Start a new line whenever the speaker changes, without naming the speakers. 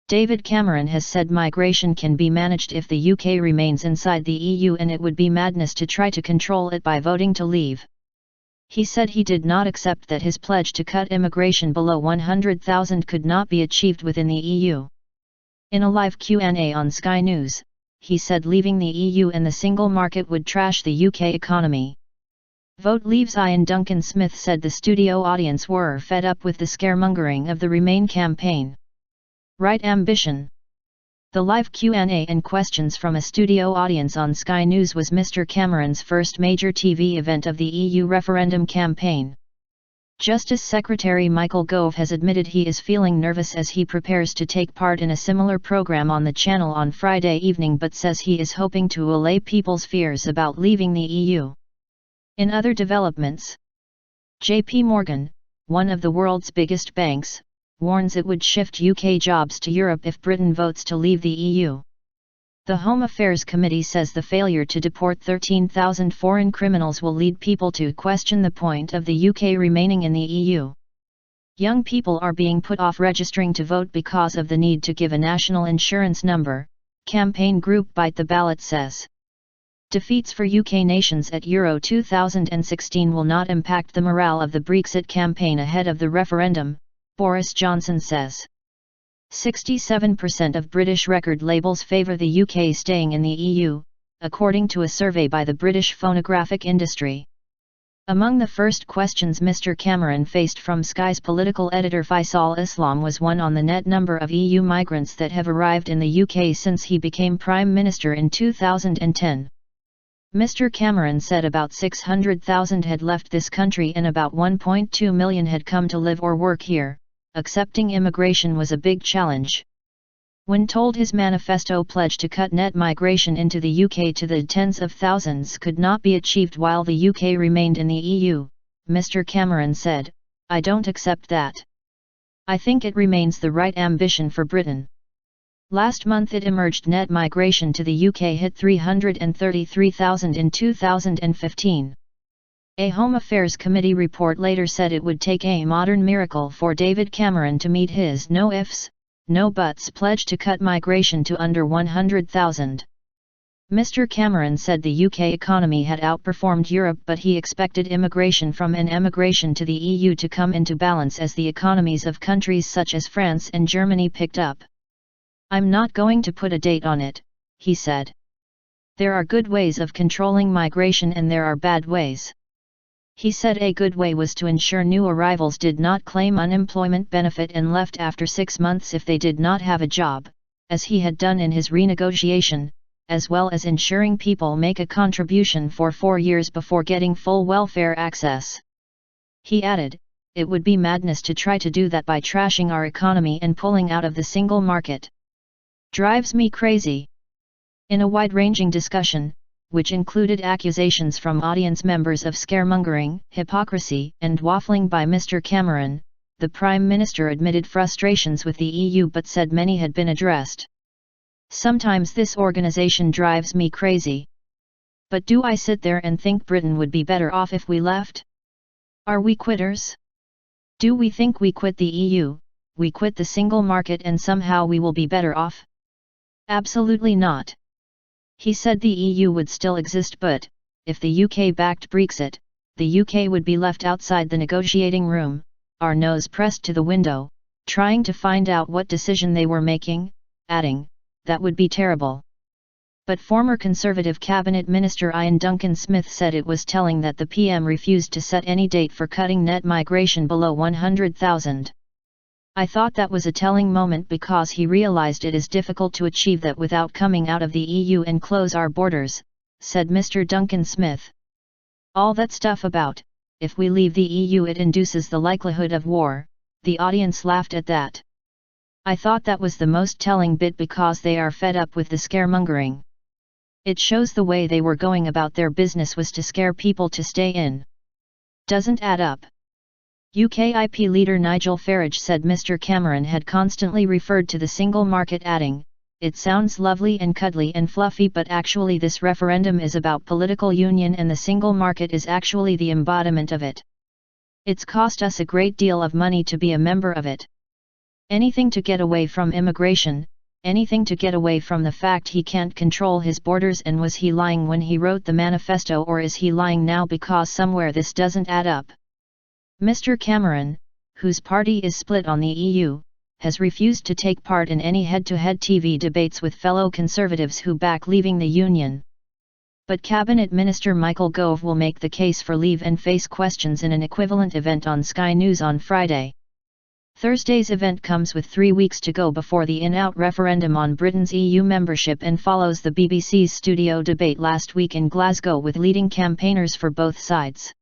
David Cameron has said migration can be managed if the UK remains inside the EU, and it would be madness to try to control it by voting to leave. He said he did not accept that his pledge to cut immigration below 100,000 could not be achieved within the EU. In a live Q&A on Sky News, he said leaving the EU and the single market would trash the UK economy. Vote Leave's Iain Duncan Smith said the studio audience were fed up with the scaremongering of the Remain campaign. Right ambition. The live Q&A and questions from a studio audience on Sky News was Mr. Cameron's first major TV event of the EU referendum campaign. Justice Secretary Michael Gove has admitted he is feeling nervous as he prepares to take part in a similar program on the channel on Friday evening, but says he is hoping to allay people's fears about leaving the EU. In other developments, JP Morgan, one of the world's biggest banks, warns it would shift UK jobs to Europe if Britain votes to leave the EU. The Home Affairs Committee says the failure to deport 13,000 foreign criminals will lead people to question the point of the UK remaining in the EU. Young people are being put off registering to vote because of the need to give a national insurance number, campaign group Bite the Ballot says. Defeats for UK nations at Euro 2016 will not impact the morale of the Brexit campaign ahead of the referendum, Boris Johnson says. 67% of British record labels favour the UK staying in the EU, according to a survey by the British phonographic industry. Among the first questions Mr. Cameron faced from Sky's political editor Faisal Islam was one on the net number of EU migrants that have arrived in the UK since he became Prime Minister in 2010. Mr. Cameron said about 600,000 had left this country and about 1.2 million had come to live or work here. Accepting immigration was a big challenge. When told his manifesto pledge to cut net migration into the UK to the tens of thousands could not be achieved while the UK remained in the EU, Mr. Cameron said, "I don't accept that. I think it remains the right ambition for Britain." Last month it emerged net migration to the UK hit 333,000 in 2015. A Home Affairs Committee report later said it would take a modern miracle for David Cameron to meet his no ifs, no buts pledge to cut migration to under 100,000. Mr. Cameron said the UK economy had outperformed Europe, but he expected immigration from and emigration to the EU to come into balance as the economies of countries such as France and Germany picked up. "I'm not going to put a date on it," he said. "There are good ways of controlling migration and there are bad ways." He said a good way was to ensure new arrivals did not claim unemployment benefit and left after 6 months if they did not have a job, as he had done in his renegotiation, as well as ensuring people make a contribution for 4 years before getting full welfare access. He added, "It would be madness to try to do that by trashing our economy and pulling out of the single market. Drives me crazy." In a wide-ranging discussion, which included accusations from audience members of scaremongering, hypocrisy, and waffling by Mr. Cameron, the Prime Minister admitted frustrations with the EU but said many had been addressed. "Sometimes this organisation drives me crazy. But do I sit there and think Britain would be better off if we left? Are we quitters? Do we think we quit the EU, we quit the single market and somehow we will be better off? Absolutely not." He said the EU would still exist, but, if the UK backed Brexit, the UK would be left outside the negotiating room, our nose pressed to the window, trying to find out what decision they were making, adding, "That would be terrible." But former Conservative Cabinet Minister Iain Duncan Smith said it was telling that the PM refused to set any date for cutting net migration below 100,000. "I thought that was a telling moment because he realized it is difficult to achieve that without coming out of the EU and close our borders," said Mr. Duncan Smith. "All that stuff about, if we leave the EU it induces the likelihood of war," the audience laughed at that. "I thought that was the most telling bit because they are fed up with the scaremongering. It shows the way they were going about their business was to scare people to stay in. Doesn't add up." UKIP leader Nigel Farage said Mr. Cameron had constantly referred to the single market, adding, "It sounds lovely and cuddly and fluffy, but actually this referendum is about political union and the single market is actually the embodiment of it. It's cost us a great deal of money to be a member of it. Anything to get away from immigration, anything to get away from the fact he can't control his borders. And was he lying when he wrote the manifesto, or is he lying now because somewhere this doesn't add up? Mr. Cameron, whose party is split on the EU, has refused to take part in any head-to-head TV debates with fellow Conservatives who back leaving the Union. But Cabinet Minister Michael Gove will make the case for leave and face questions in an equivalent event on Sky News on Friday. Thursday's event comes with 3 weeks to go before the in-out referendum on Britain's EU membership and follows the BBC's studio debate last week in Glasgow with leading campaigners for both sides.